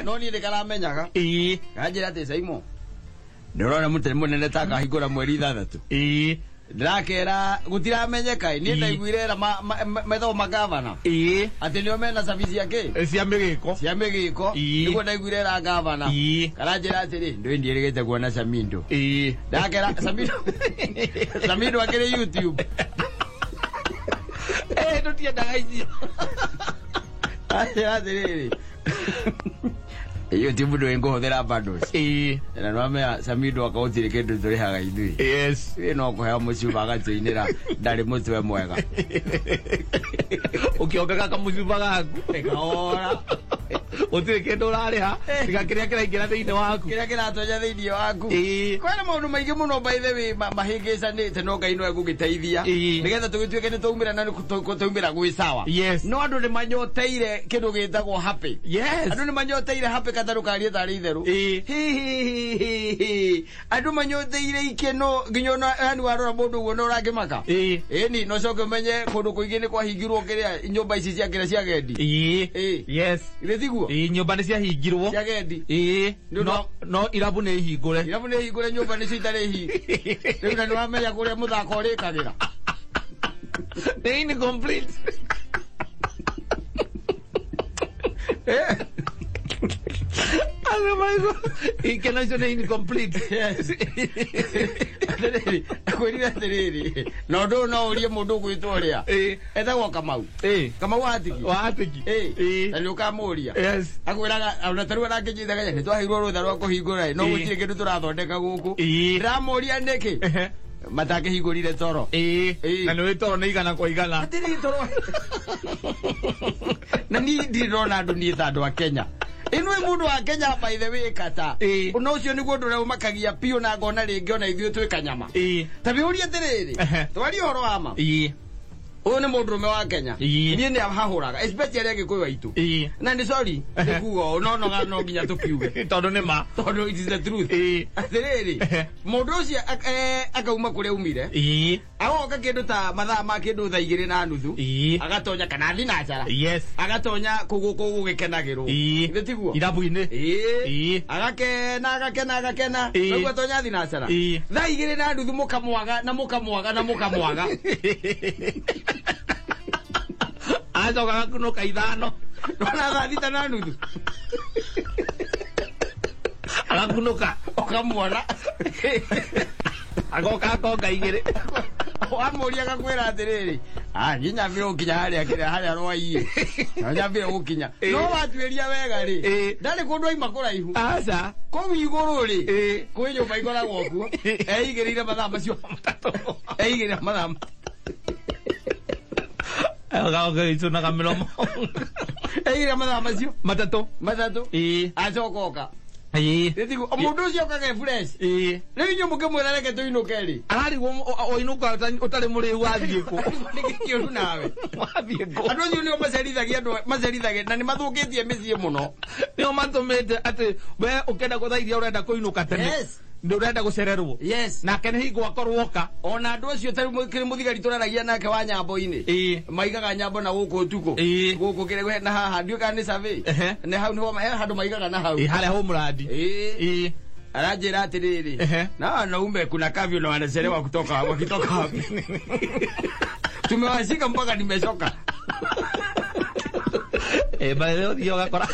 no ni ndikaramenyaga kanjira ati Saimo ndorona mutari munene taka higura mweri 6 ndakera gutiramenyeka ni ndaiguirera metho magavana ati nio mena service yake cia migiko niguo ndaiguirera gavana karanjira ati ndo ndierigite kuona Samindo ndakera Samindo akire YouTube tutiendaga icio ati YouTube ndo nguhũthĩra bundles na no ame Samindo akautire kindu turihaga ithui yes no kuhea muciuba agatinira ndari mutwe mwega ukiongaga kamuciuba gaku ekaora utire kindu urariha tiga kiria kiraingira thiini waku kiria kiratonya thiini waku kwena maundu maingi muno by the way mahingicanite no Ngai no egugiteithia nigetha tugituike ni tuumira na tuumira gwi sawa no andu ni manyoteire kindu gitagwo happy andu ni manyoteire happy katarukaria tari itheru andu manyoteire ikeno ginyona yani warora mundu guo no rangimaka ni no coke menye kundu kuingi ni kwahingirwo kiria nyumba ici cia kira cia gendi yes irethiguo nyumba ni cia hingirwo cia gendi no irabu ni hingure nyumba ni citari hingi riu na niwamenya kuria muthako urikagira ni incomplete ikena icio nĩ incomplete kwĩrira atĩrĩrĩ na ũndũ no ũrie mũndũ gwĩtwo ũrĩa etagwo Kamau Hatiki na nĩ ũkamũria akwĩraga ona tarĩu arangĩnjithaga nĩ twaheirwo rũtha rwa kũhingũra no gũtirĩ kĩndũ tũrathondeka gũkũ ndĩramũria nĩkĩ matakĩhingũrire toro na nĩ toro nĩ igana kwa igana hatirĩ toro na ni ndirona andũ niĩ ta andũ a Kenya inwe mundu wa Kenya by the way kata no ucio niguo ndore makagia pio na ngona ringi ona ithuĩ twika nyama tabiuria atiriri twari horo ama uyu ni mundurume wa Kenya nie ni ahahuraga especially agikuyu aitu na ni sorry niguo no nginya tukiuge tondu ni ma tondu it is the truth atiriri mundu ucio akauma kuria umire agoka kindu ta mathaa ma kindu thaa 2:30 agatonya kana thinacara agatonya kugu gikenagirwo itiguo irabu-ini agakena niguo tonya thinacara thaa 2:30 mukamwaga azoga kunuka ithano nona thaa 6:30 agakunuka ukamwona agoka akonga igiri wamuria gakwira atiriri nyambire gukinya haria rwaiye nyambire gukinya no watuiria wega ri ndari kundu aima kuraihu aca kuu iguru ri kwi nyumba ikoragwo kuo eigirire mathaa macio matatu agaga ituna kamiromo eigire mathaa macio matatu acokoka Retigo omundu ucio kage fresh riu nyu mukimwira reke tuinuke ri ararigwo oinuka utari muri wathie ku nikikiuru nawe wathie ku andu nyu ni macerithagia na ni mathukitie micie muno nio matumite ati we ukenda kuthaithia urenda kuinuka tene ndio urenda gucererwo na kene hingo akorwoka ona andu acio tari muthigari turaragia nake wa nyambo-ini maigaga nyambo na guku tuko guku kire na haha ndio kana ni survey ne hau ni handu maigaga na hau haria ho muradi arajira atiriri na wanaume kuna kavyo na wanachelewa kutoka wakitoka wapi tumewashika mpaka nimechoka baadhi ndio gakora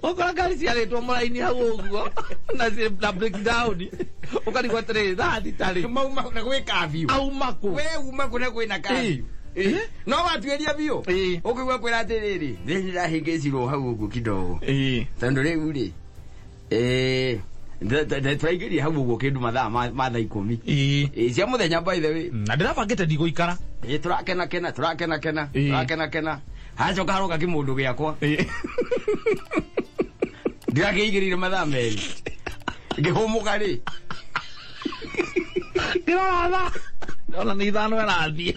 okora gari ciaretwo muraini hau uguo na breakdown ukari kwa tere thati tari mauma na gwika kavyo aumaku we umaku na kwina kavyo no watueria bio ukigwa kwira atiriri ndira hingicirwo hau uguo kidogo tondu riu ri twaingĩria hau ũguo kĩndũ mathaa ma thaa 10 cia mũthenya by the way na ndĩrabangĩte ndigũikara tũrakena hacoka haroka kĩmũndũ gĩakwa ndĩrakĩigĩrire mathaa merĩ ngĩhũmũka rĩ ndĩrona ona nĩ ithano ĩrathiĩ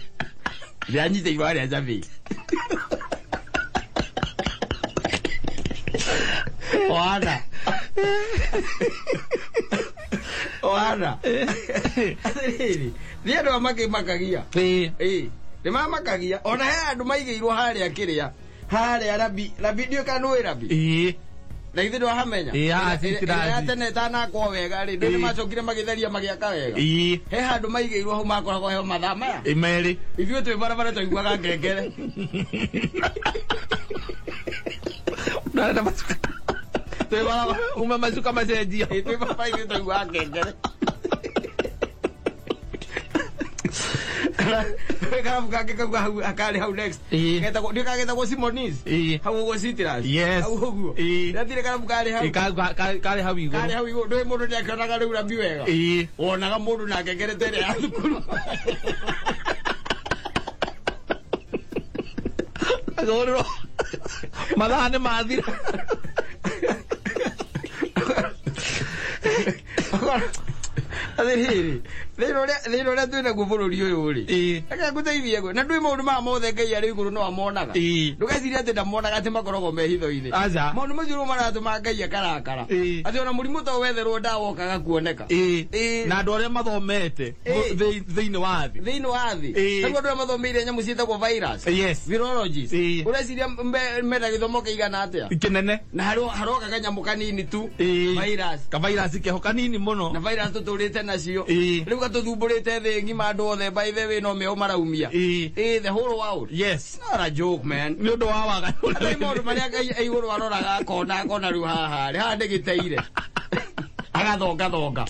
ndĩranyita igwa rĩa njabĩ Oana ni andu amakagia ni mamakagia ona he andu maigirwo haria kiria haria rabi ndio kanwe rabi na ithe ndwa hamenya ya tene tanakwo wega ri ndi macokire magitharia magiaka wega he handu maigirwo hau makoragwo he mathaa maya imeri ithuĩ twĩ barabara twaiguaga ngengere ndarenda macuka twĩ barabara uma macuka macenjia twĩ barabara ithuĩ twaiguaga ngengere Karamu kake kauga hau akari hau next. Ngeta ko ndikageta ko Simonis. Hau go Citrus. Hau go. Ndathire karamu kari hau. Kari hau iguru. Kari hau iguru ndo mundu ndiakanaga riu rambi wega. Wonaga mundu nake ngeretere ya thukuru. Agora madane mathira. Athiri thĩna ũrĩa twĩ naguo bũrũri ũyũ rĩ reke ngũteithie na ndũĩ maũndũ maya mothe Ngai arĩ igũrũ no amonaga ndũgecirie atĩ ndamonaga atĩ makoragwo me hitho-inĩ maũndũ macio nĩmo maratũma Ngai akarakara atĩ ona mũrimũ ta wetherwo ndawa ũkaga kuoneka na andũ arĩa mathomete thĩinĩ wa thĩ tarĩu andũ arĩa mathomeire nyamũ ciĩtagwo virus virologist ũreciria mena gĩthomo kĩigana atĩa kĩnene na haroka kanyamũ kanini tu virus kavirus keho kanini mũno na virus tũtũrĩte nacio rĩu gatũthumbũrĩte thĩ ng'ima andũ othe by the way no meo maraumia the whole world yes not a joke man nĩ ũndũ wa waga atĩ maũndũ marĩa Ngai igũrũ aroraga akona rĩu haha ndĩgĩteire agathongathonga